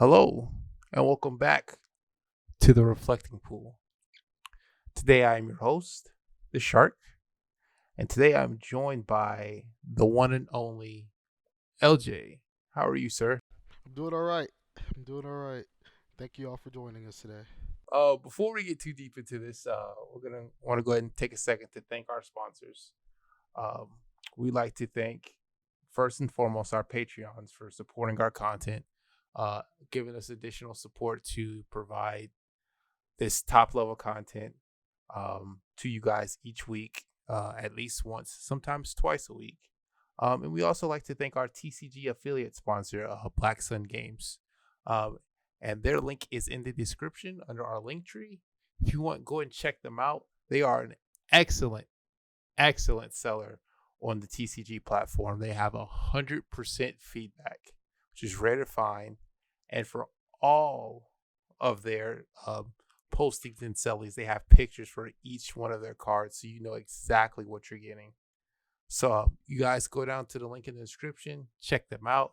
Hello, and welcome back to the Reflecting Pool. Today I am your host, the Shark, and today I'm joined by the one and only LJ. How are you, sir? I'm doing all right. I'm doing all right. Thank you all for joining us today. Before we get too deep into this, we're gonna want to go ahead and take a second to thank our sponsors. Um, we like to thank first and foremost our Patreons for supporting our content, uh, giving us additional support to provide this top level content to you guys each week, at least once, sometimes twice a week. And we also like to thank our TCG affiliate sponsor, Black Sun Games. Um, and their link is in the description under our link tree. If you want, go and check them out. They are an excellent, excellent seller on the TCG platform. They have 100% feedback, which is rare to find. And for all of their postings and sellings, they have pictures for each one of their cards, so you know exactly what you're getting. So you guys go down to the link in the description, check them out.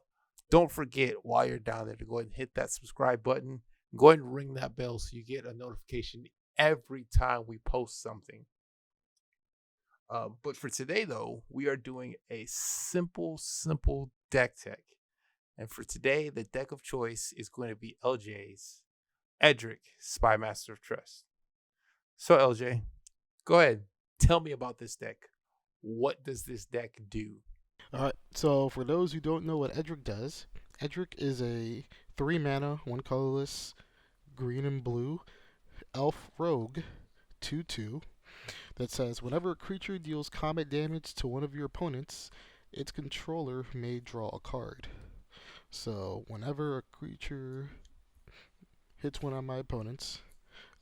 Don't forget while you're down there to go ahead and hit that subscribe button. Go ahead and ring that bell so you get a notification every time we post something. But for today, though, we are doing a simple deck tech. And for today, the deck of choice is going to be LJ's Edric, Spymaster of Trest. So, LJ, go ahead. Tell me about this deck. What does this deck do? All right. So for those who don't know what Edric does, Edric is a 3 mana, one colorless, green and blue elf rogue 2/2 that says whenever a creature deals combat damage to one of your opponents, its controller may draw a card. So whenever a creature hits one of my opponents,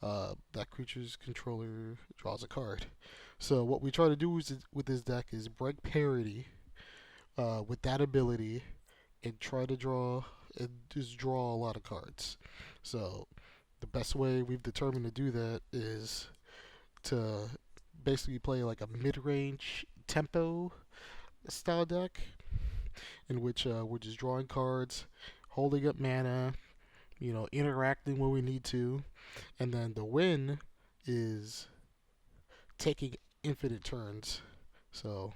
that creature's controller draws a card. So what we try to do with this deck is break parity with that ability and try to draw and just draw a lot of cards. So the best way we've determined to do that is to basically play like a mid-range tempo style deck in which we're just drawing cards, holding up mana, interacting when we need to, and then the win is taking infinite turns. So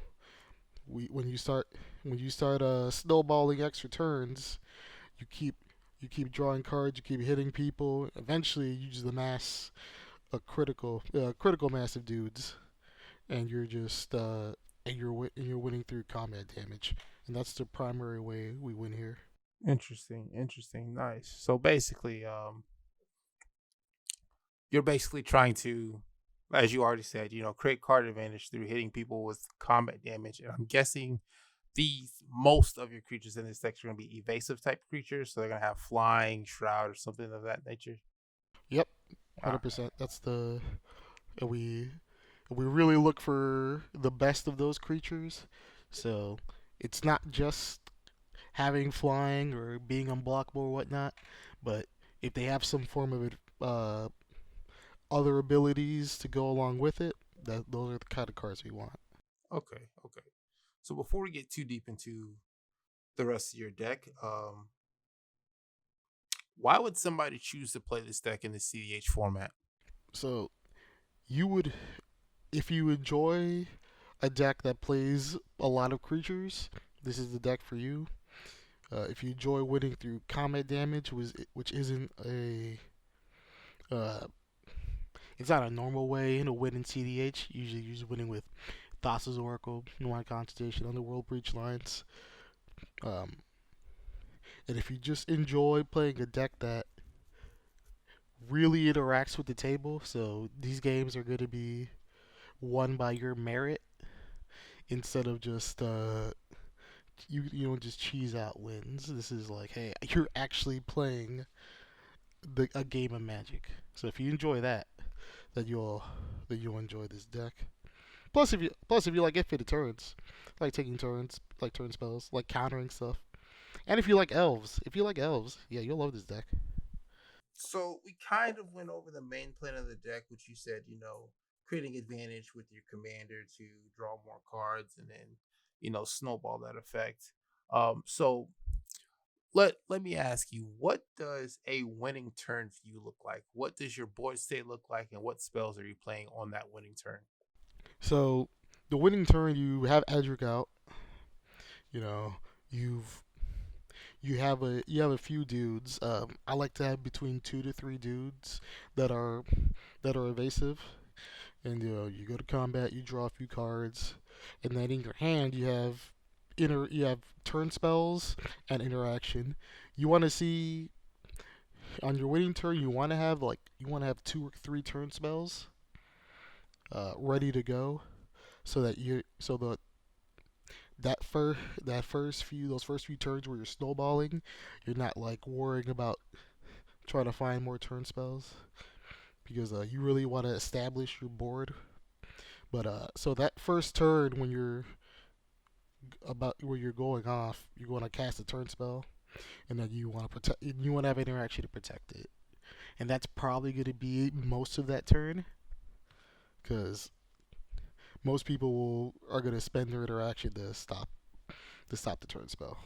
we when you start snowballing extra turns, you keep drawing cards, you keep hitting people. Eventually, you just amass a critical mass of dudes, and you're just and you're winning through combat damage, and that's the primary way we win here. Interesting, nice. So basically, you're basically trying to, as you already said, create card advantage through hitting people with combat damage. And I'm guessing these most of your creatures in this deck are going to be evasive type creatures, so they're going to have flying, shroud, or something of that nature. Yep, Ah, 100%. That's the and we really look for the best of those creatures. So it's not just having flying or being unblockable or whatnot, but if they have some form of other abilities to go along with it, those are the kind of cards we want. okay. So before we get too deep into the rest of your deck, why would somebody choose to play this deck in the cEDH format? So you would, if you enjoy a deck that plays a lot of creatures, this is the deck for you. If you enjoy winning through combat damage, which isn't uh, it's not a normal way to win in cEDH. Usually, you're just winning with Thassa's Oracle, Noir Constellation, Underworld Breach lines. Um, and if you just enjoy playing a deck that really interacts with the table, so these games are going to be won by your merit instead of just you don't just cheese out wins. This is like, hey, you're actually playing a game of Magic. So if you enjoy that, then you'll enjoy this deck. Plus if you like infinite turns, like taking turns, like turn spells, like countering stuff, and if you like elves, yeah, you'll love this deck. So we kind of went over the main plan of the deck, which you said, creating advantage with your commander to draw more cards and then, snowball that effect. So let me ask you, what does a winning turn for you look like? What does your board state look like, and what spells are you playing on that winning turn? So the winning turn, you have Edric out. You know, you've you have a few dudes. I like to have between 2 to 3 dudes that are evasive, and you go to combat, you draw a few cards, and then in your hand you have turn spells and interaction. You want to see on your winning turn, you want to have 2 or 3 turn spells ready to go, so that you so the that first few those first few turns where you're snowballing, you're not like worrying about trying to find more turn spells, because you really want to establish your board. But so that first turn when you're about where you're going off, you're going to cast a turn spell, and then you want to protect. You want to have interaction to protect it, and that's probably going to be most of that turn, because most people are going to spend their interaction to stop the turn spell.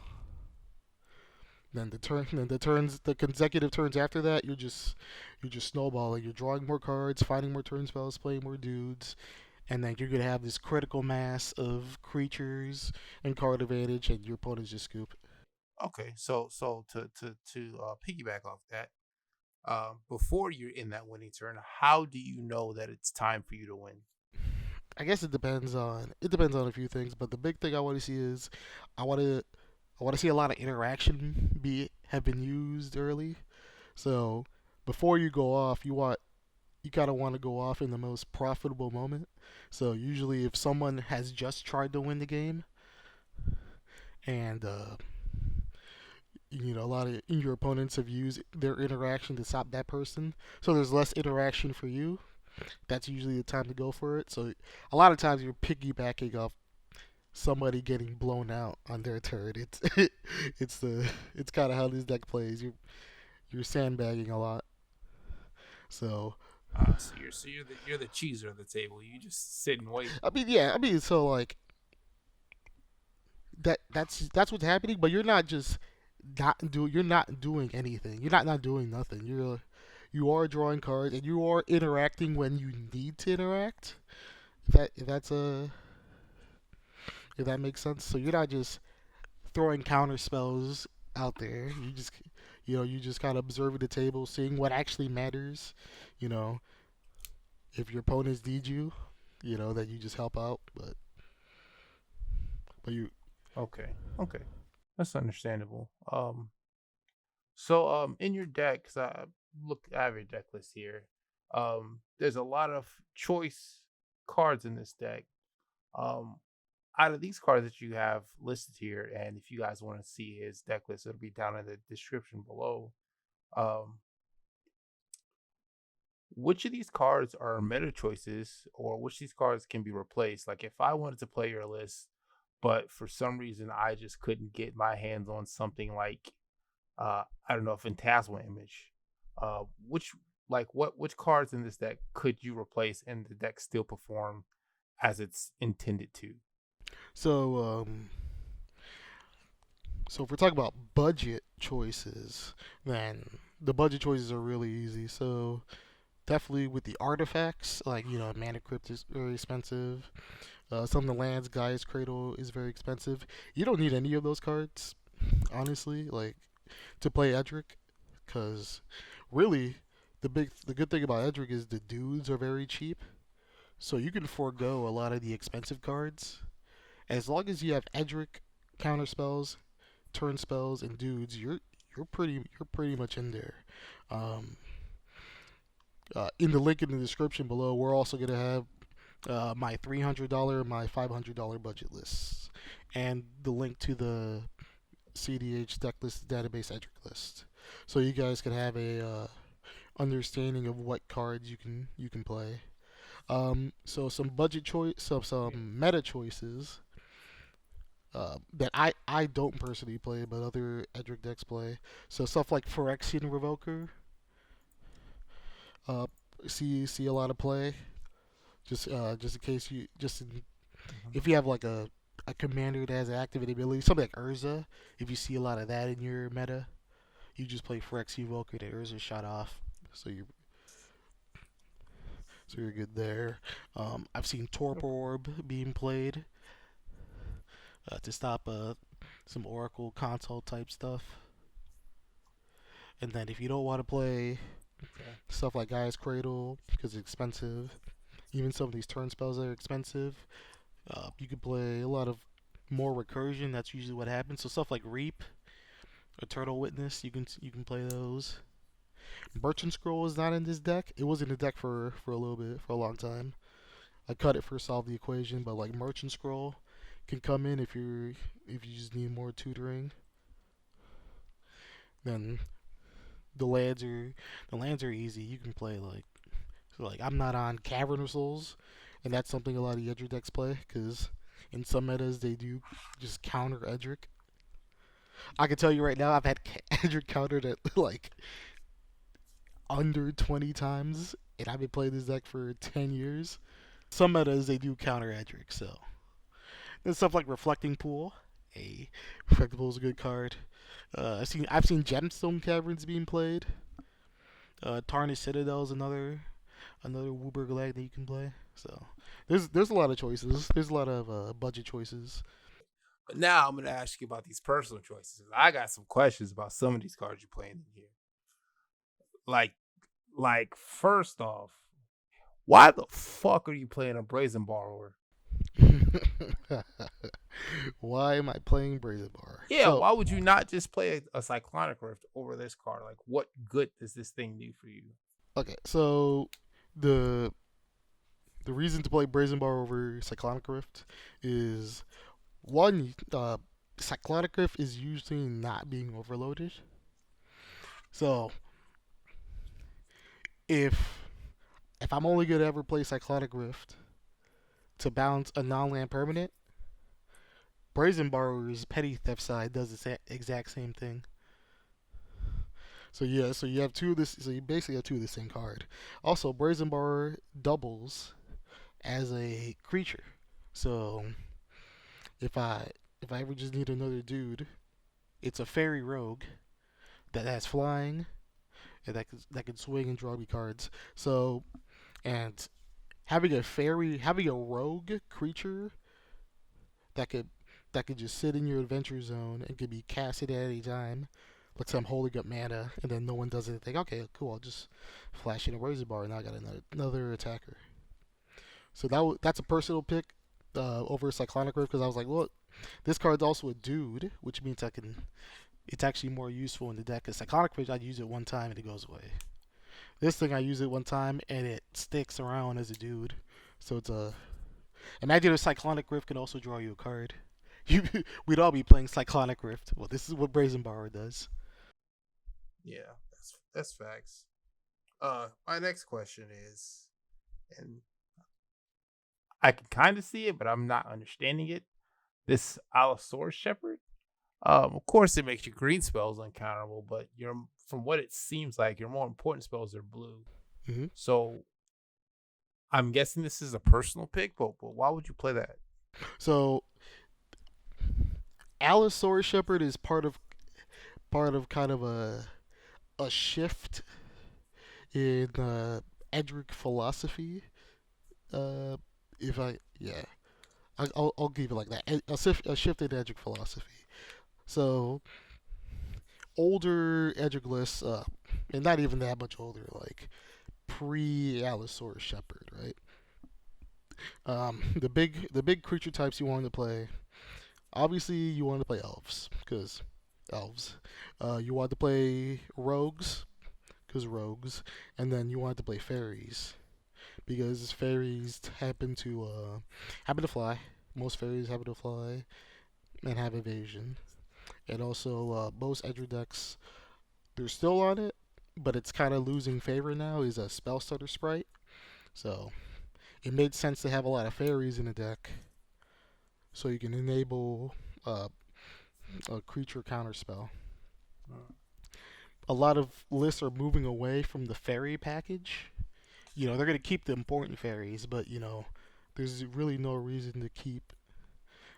Then the consecutive turns after that, you're just snowballing. You're drawing more cards, finding more turn spells, playing more dudes, and then you're gonna have this critical mass of creatures and card advantage, and your opponents just scoop. Okay, so to piggyback off that, before you're in that winning turn, how do you know that it's time for you to win? I guess it depends on a few things, but the big thing I want to see is I want to I want to see a lot of interaction be have been used early. So before you go off, you kind of want to go off in the most profitable moment. So usually, if someone has just tried to win the game, and a lot of your opponents have used their interaction to stop that person, so there's less interaction for you. That's usually the time to go for it. So a lot of times you're piggybacking off somebody getting blown out on their turn. It's kind of how this deck plays. You're sandbagging a lot. So You're the cheeser of the table. You just sit and wait. I mean, so like that's what's happening. But you're not doing anything. You're not doing nothing. You are drawing cards, and you are interacting when you need to interact. If that makes sense. So you're not just throwing counter spells out there. You just kind of observing the table, seeing what actually matters. You know, if your opponents need you, that you just help out. But you Okay, okay, that's understandable. So in your deck, cause I have your deck list here. There's a lot of choice cards in this deck. Um, Out of these cards that you have listed here, and if you guys want to see his deck list, it'll be down in the description below. Um, which of these cards are meta choices, or which of these cards can be replaced? Like if I wanted to play your list, but for some reason I just couldn't get my hands on something like I don't know, a Phantasmal Image. Which which cards in this deck could you replace and the deck still perform as it's intended to? so so if we're talking about budget choices, then the budget choices are really easy. So definitely with the artifacts, like Mana Crypt is very expensive. Some of the lands, Gaia's Cradle is very expensive. You don't need any of those cards, honestly, like to play Edric, because really the good thing about Edric is the dudes are very cheap, so you can forego a lot of the expensive cards as long as you have Edric counter spells, turn spells, and dudes. You're pretty much in there. Um, in the link in the description below, we're also gonna have my $300 and my $500 budget lists, and the link to the cEDH deck list database Edric list, so you guys can have a understanding of what cards you can play. So some budget choice, some meta choices that I don't personally play, but other Edric decks play. So stuff like Phyrexian Revoker, uh, see a lot of play. Just in case Mhm. if you have like a commander that has an activated ability, something like Urza. If you see a lot of that in your meta, you just play Phyrex Evoker that Urza shot off, so you're good there. I've seen Torpor Orb being played to stop some Oracle console type stuff. And then if you don't want to play stuff like Gaia's Cradle because it's expensive, even some of these turn spells that are expensive, you could play a lot of more recursion. That's usually what happens. So stuff like Reap, Eternal Witness, you can play those. Merchant Scroll is not in this deck. It was in the deck for a little bit, for a long time. I cut it for Solve the Equation, but like Merchant Scroll can come in if you just need more tutoring. Then the lands are easy. You can play like I'm not on Cavern of Souls, and that's something a lot of Edric decks play because in some metas they do just counter Edric. I can tell you right now, I've had Edric countered at like under 20 times, and I've been playing this deck for 10 years. Some metas they do counter Edric, so there's stuff like Reflecting Pool. Reflecting Pool is a good card. I've seen Gemstone Caverns being played. Tarnished Citadel is another Wooburg lag that you can play. So there's a lot of choices. There's a lot of budget choices. But now I'm gonna ask you about these personal choices. I got some questions about some of these cards you're playing in here. Like first off, why the fuck are you playing a Brazen Borrower? Why am I playing Brazen Bar? Yeah, so, why would you not just play a Cyclonic Rift over this card? Like, what good does this thing do for you? Okay, so the reason to play Brazen Bar over Cyclonic Rift is one, Cyclonic Rift is usually not being overloaded. So if I'm only gonna ever play Cyclonic Rift to bounce a non-land permanent, Brazen Borrower's Petty Theft side does the exact same thing. So yeah, so you have two of this. So you basically have two of the same card. Also, Brazen Borrower doubles as a creature. So if I ever just need another dude, it's a fairy rogue that has flying and that can swing and draw me cards. So and having a rogue creature that could just sit in your adventure zone and could be casted at any time. Let's say I'm holding up mana and then no one does anything. Okay, cool. I'll just flash in a Razor Bar and now I got another attacker. So that's a personal pick over Cyclonic Rift because I was like, well, this card's also a dude, which means it's actually more useful in the deck. Because Cyclonic Rift, I'd use it one time and it goes away. This thing, I use it one time and it sticks around as a dude. So it's a... Imagine a Cyclonic Rift can also draw you a card. We'd all be playing Cyclonic Rift. Well, this is what Brazen Borrower does. Yeah, that's facts. My next question is, and I can kind of see it, but I'm not understanding it. This Allosaurus Shepherd. Of course, it makes your green spells uncounterable, but from what it seems like, your more important spells are blue. Mm-hmm. So I'm guessing this is a personal pick, but why would you play that? So Allosaurus Shepherd is part of kind of a shift in Edric philosophy. I'll keep it like that. A shift in Edric philosophy. So older Edric lists, and not even that much older, like pre-Allosaurus Shepherd, right? The big creature types you wanted to play. Obviously, you wanted to play elves because elves. You wanted to play rogues because rogues, and then you wanted to play fairies because fairies happen to fly. Most fairies happen to fly and have evasion, and also most Edric decks, they're still on it, but it's kind of losing favor now. Is a spell stutter sprite, so it made sense to have a lot of fairies in the deck, so you can enable a creature counter spell. A lot of lists are moving away from the fairy package. You know, they're going to keep the important fairies, but, you know, there's really no reason to keep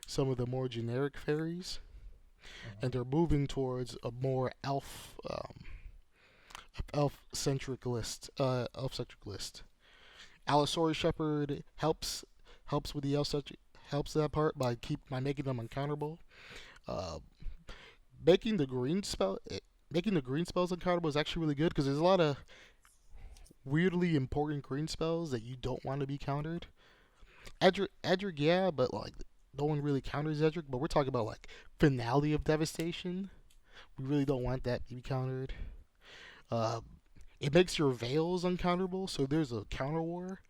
some of the more generic fairies, Mhm. and they're moving towards a more elf centric list. Elf centric list. Allosaurus Shepherd helps with the elf centric helps that part by making them uncounterable. Uh, making the green spell making the green spells uncounterable is actually really good because there's a lot of weirdly important green spells that you don't want to be countered. Edric, yeah, but like no one really counters Edric. But we're talking about like Finale of Devastation. We really don't want that to be countered. Uh, it makes your Veils uncounterable, so there's a counter war.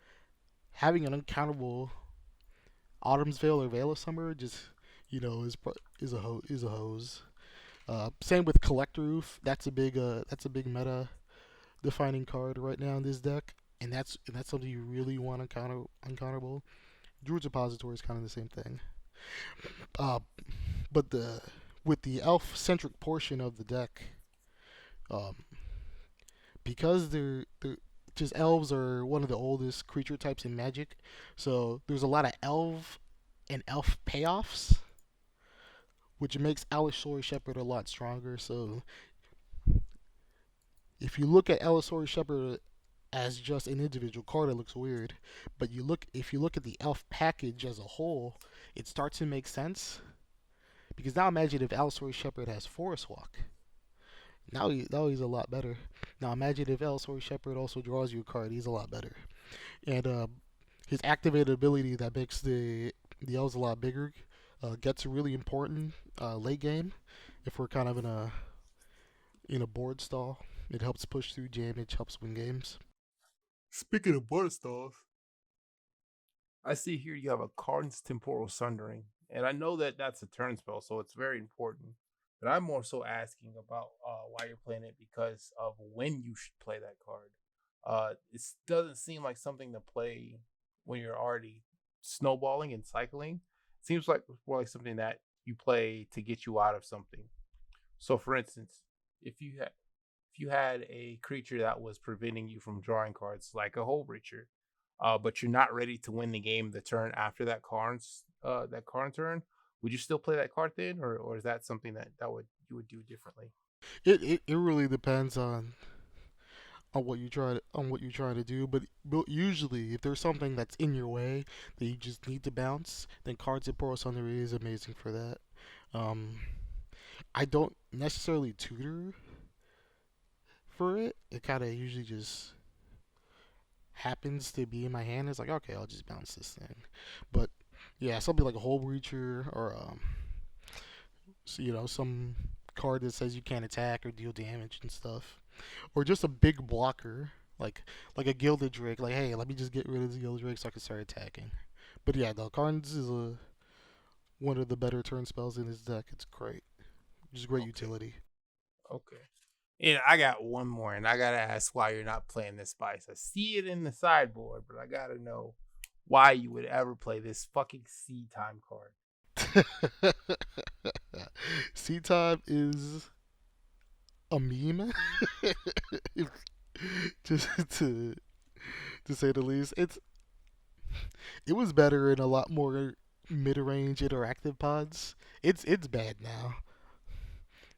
Having an uncountable Autumn's Veil or Veil of Summer just is a hose. Same with Collector Roof. That's a big meta defining card right now in this deck, and that's something you really want to uncounterable. Druid's Repository is kind of the same thing. Uh, but the with the elf centric portion of the deck, um, because they're just elves are one of the oldest creature types in Magic, so there's a lot of elf payoffs, which makes Allosaurus Shepherd a lot stronger. So if you look at Allosaurus Shepherd as just an individual card, it looks weird. But if you look at the elf package as a whole, it starts to make sense. Because now imagine if Allosaurus Shepherd has Forest Walk. Now he's a lot better. Now imagine if Allosaurus Shepherd also draws you a card, he's a lot better. And his activated ability that makes the elves a lot bigger gets really important late game if we're kind of in a board stall. It helps push through damage, helps win games. Speaking of board stalls, I see here you have a Cardin's Temporal Sundering, and I know that that's a turn spell, so it's very important. But I'm more so asking about why you're playing it because of when you should play that card. It doesn't seem like something to play when you're already snowballing and cycling. It seems like more like something that you play to get you out of something. So, for instance, if you had a creature that was preventing you from drawing cards, like a Hole Breacher, but you're not ready to win the game the turn after that card turn, would you still play that card then, or is that something that would you would do differently? It really depends on what you try to do, but usually if there's something that's in your way that you just need to bounce, then Cards of Temporal Sundering is amazing for that. Um, I don't necessarily tutor for it. It kind of usually just happens to be in my hand. It's like, okay, I'll just bounce this thing. But yeah, something like a Hole Breacher or some card that says you can't attack or deal damage and stuff, or just a big blocker like a Gilded Drake. Like, hey, let me just get rid of the Gilded Drake so I can start attacking. But yeah, the Cards is one of the better turn spells in his deck. It's great, just great Okay, utility. okay. And I got one more, and I gotta ask why you're not playing this Spice. I see it in the sideboard, but I gotta know why you would ever play this fucking Seed Time card. Seed Time is a meme, just to to say the least. It was better in a lot more mid-range interactive pods. It's bad now.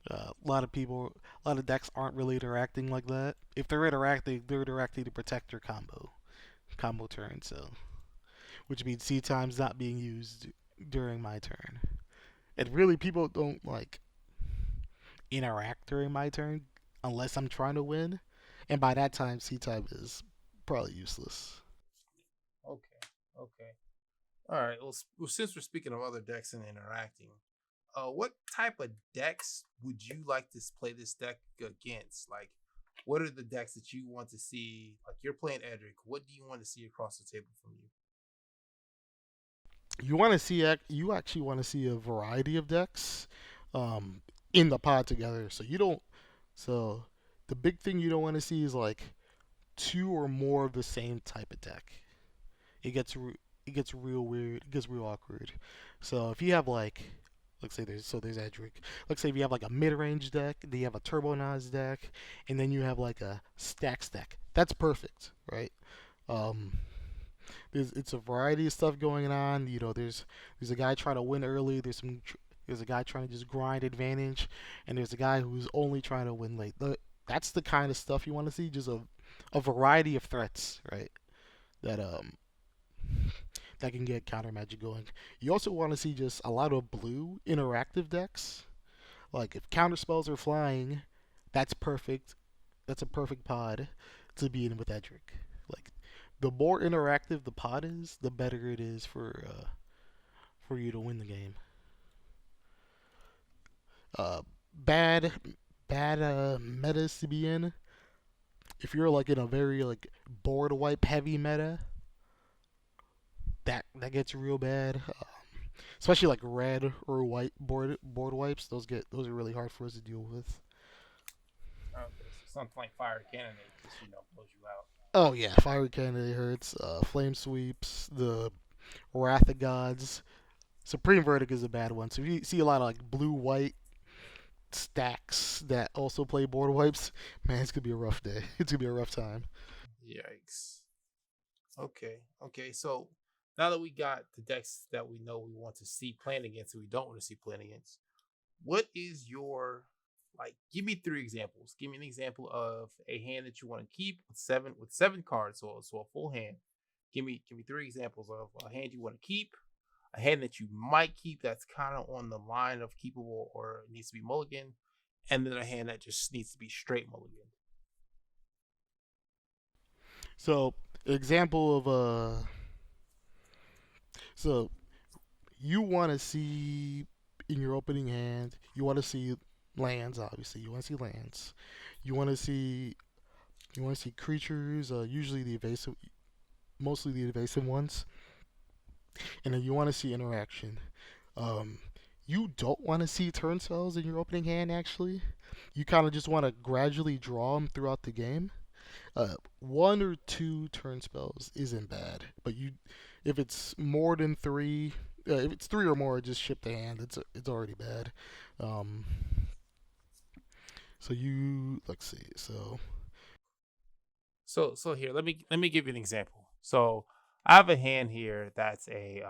A lot of decks aren't really interacting like that. If they're interacting to protect your combo turn. So, which means C time's not being used during my turn. And really, people don't like interact during my turn unless I'm trying to win. And by that time, C time is probably useless. Okay, okay. All right. Well, since we're speaking of other decks and interacting, what type of decks would you like to play this deck against? Like, what are the decks that you want to see? Like, you're playing Edric. What do you want to see across the table from you? You actually want to see a variety of decks um, in the pod together. So the big thing you don't want to see is like two or more of the same type of deck. It gets real weird. It gets real awkward. So if you have like, let's say there's Edric. Let's say if you have like a mid range deck, then you have a Turbo Nas deck, and then you have like a Stacks deck. That's perfect, right? Um, It's a variety of stuff going on. There's a guy trying to win early. There's a guy trying to just grind advantage, and there's a guy who's only trying to win late. That's the kind of stuff you want to see. Just a variety of threats, right? That that can get counter magic going. You also want to see just a lot of blue interactive decks. Like if counter spells are flying, that's perfect. That's a perfect pod to be in with Edric. Like the more interactive the pod is, the better it is for you to win the game. Uh, bad bad metas to be in. If you're like in a very like board wipe heavy meta, that gets real bad. Especially like red or white board wipes. Those are really hard for us to deal with. Okay, so something like fire cannonade just blows you out. Oh yeah, fiery candidate hurts. Flame sweeps, the wrath of gods. Supreme verdict is a bad one. So if you see a lot of like blue white stacks that also play board wipes, man, it's gonna be a rough day. It's gonna be a rough time. Yikes. Okay. So now that we got the decks that we know we want to see playing against and we don't want to see playing against, what is your like? Give me three examples. Give me an example of a hand that you want to keep with seven cards, so a full hand. Give me three examples of a hand you want to keep, a hand that you might keep that's kind of on the line of keepable or needs to be mulligan, and then a hand that just needs to be straight mulligan. So example of so you want to see in your opening hand, you want to see lands. Obviously, you want to see lands. You want to see you want to see creatures. Usually the evasive, mostly the evasive ones, and then you want to see interaction. Um, you don't want to see turn spells in your opening hand. Actually, you kind of just want to gradually draw them throughout the game. One or two turn spells isn't bad, but if it's more than three, if it's three or more, just ship the hand. It's already bad. Um, so you let's see. So here, let me give you an example. So I have a hand here that's a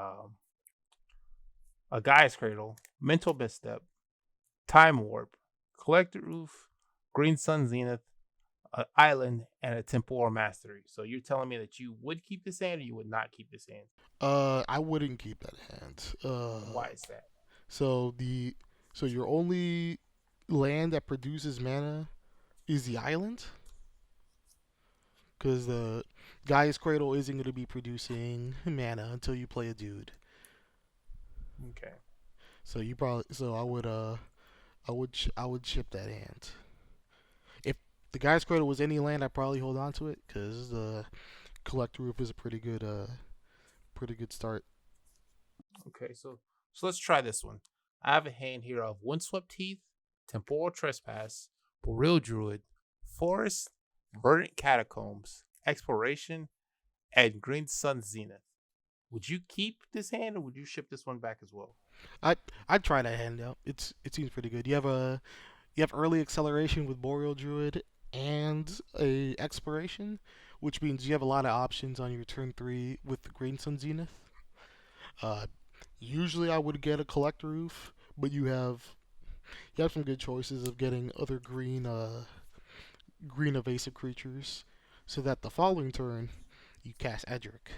guy's cradle, mental misstep, time warp, collector roof, green sun zenith, an island, and a temporal mastery. So you're telling me that you would keep this hand or you would not keep this hand? I wouldn't keep that hand. Why is that? So the so your only land that produces mana is the island, because the Gaia's Cradle isn't going to be producing mana until you play a dude. Okay. So I would ship that hand. If the Gaia's Cradle was any land, I'd probably hold on to it because the Collector Roof is a pretty good start. Okay. So let's try this one. I have a hand here of windswept teeth, temporal trespass, boreal druid, forest, verdant catacombs, exploration, and green sun zenith. Would you keep this hand or would you ship this one back as well? I'd try that hand out. It seems pretty good. You have early acceleration with Boreal Druid and a exploration, which means you have a lot of options on your turn three with the Green Sun Zenith. Uh, Usually I would get a Collector Roof, but you have some good choices of getting other green evasive creatures, so that the following turn you cast Edric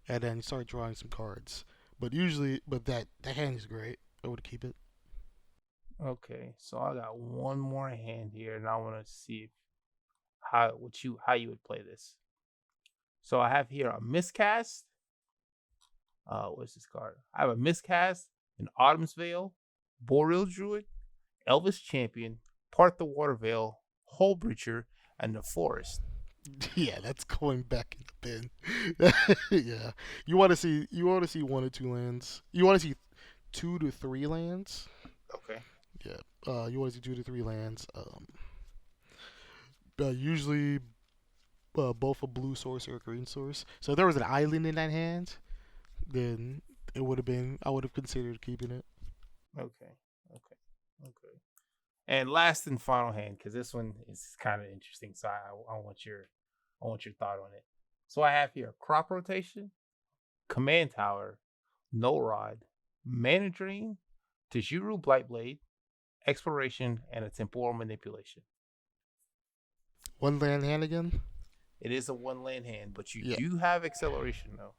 and then start drawing some cards. But that hand is great. I would keep it. Okay, so I got one more hand here, and I want to see how you would play this. So I have here a miscast. What's this card? I have a miscast, an Autumn's Veil, Boreal Druid, Elvis Champion, Part the Water Veil, Hole Breacher, and the Forest. Yeah, that's going back in the bin. Yeah, you want to see one or two lands. You want to see two to three lands. Okay. Yeah, you want to see two to three lands. Usually both a blue source or a green source. So if there was an island in that hand, then it would have been I would have considered keeping it. Okay. Okay. Okay. And last and final hand, because this one is kind of interesting. So I want your thought on it. So I have here crop rotation, command tower, null rod, mana drain, Tajuru Blightblade, exploration, and a temporal manipulation. One land hand again? It is a one land hand, but you Yeah. do have acceleration though.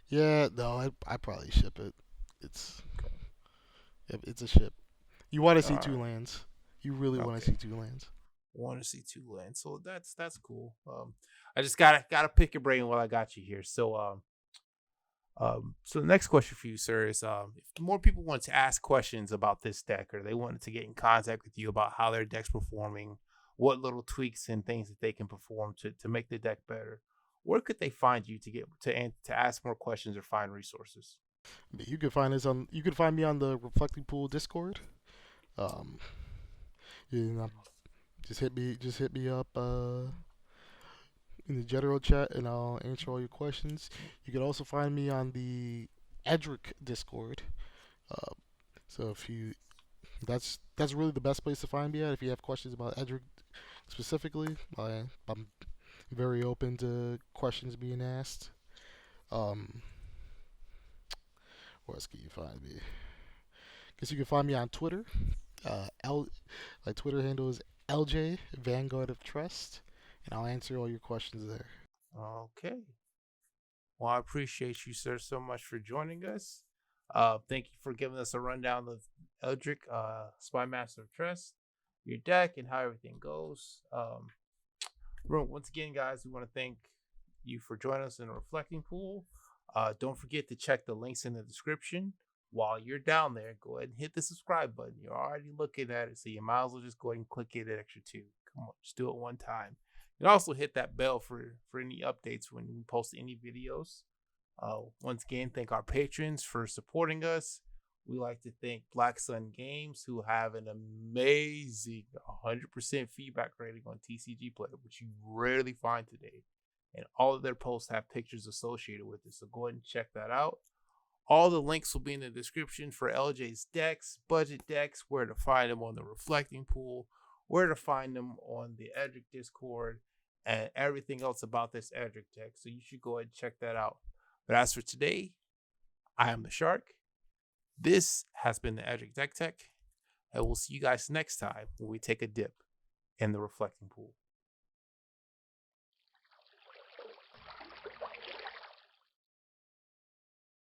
Yeah, no, I probably ship it. It's Okay. it's a ship. You want to All see two right. lands. You really want to Okay. see two lands. Want to see two lands, so that's cool. I just gotta pick your brain while I got you here. So the next question for you, sir, is if more people want to ask questions about this deck, or they wanted to get in contact with you about how their deck's performing, what little tweaks and things that they can perform to make the deck better, where could they find you to ask more questions or find resources? You can find us on. You can find me on the Reflecting Pool Discord. Um, you know, just hit me up in the general chat, and I'll answer all your questions. You can also find me on the Edric Discord. Uh, so if you that's really the best place to find me at. If you have questions about Edric specifically, I'm very open to questions being asked. Um, where else can you find me? Guess you can find me on Twitter. My Twitter handle is LJ Vanguard of Trest, and I'll answer all your questions there. Okay. Well, I appreciate you, sir, so much for joining us. Thank you for giving us a rundown of Edric, Spymaster of Trest, your deck, and how everything goes. Once again, guys, we want to thank you for joining us in the Reflecting Pool. Don't forget to check the links in the description. While you're down there, go ahead and hit the subscribe button. You're already looking at it, so you might as well just go ahead and click it an extra two. Come on, just do it one time. And also hit that bell for any updates when we post any videos. Once again, thank our patrons for supporting us. We like to thank Black Sun Games, who have an amazing 100% feedback rating on TCG Player, which you rarely find today. And all of their posts have pictures associated with it, so go ahead and check that out. All the links will be in the description for LJ's decks, budget decks, where to find them on the Reflecting Pool, where to find them on the Edric Discord, and everything else about this Edric deck. So you should go ahead and check that out. But as for today, I am the Shark. This has been the Edric Deck Tech, and we'll see you guys next time when we take a dip in the Reflecting Pool.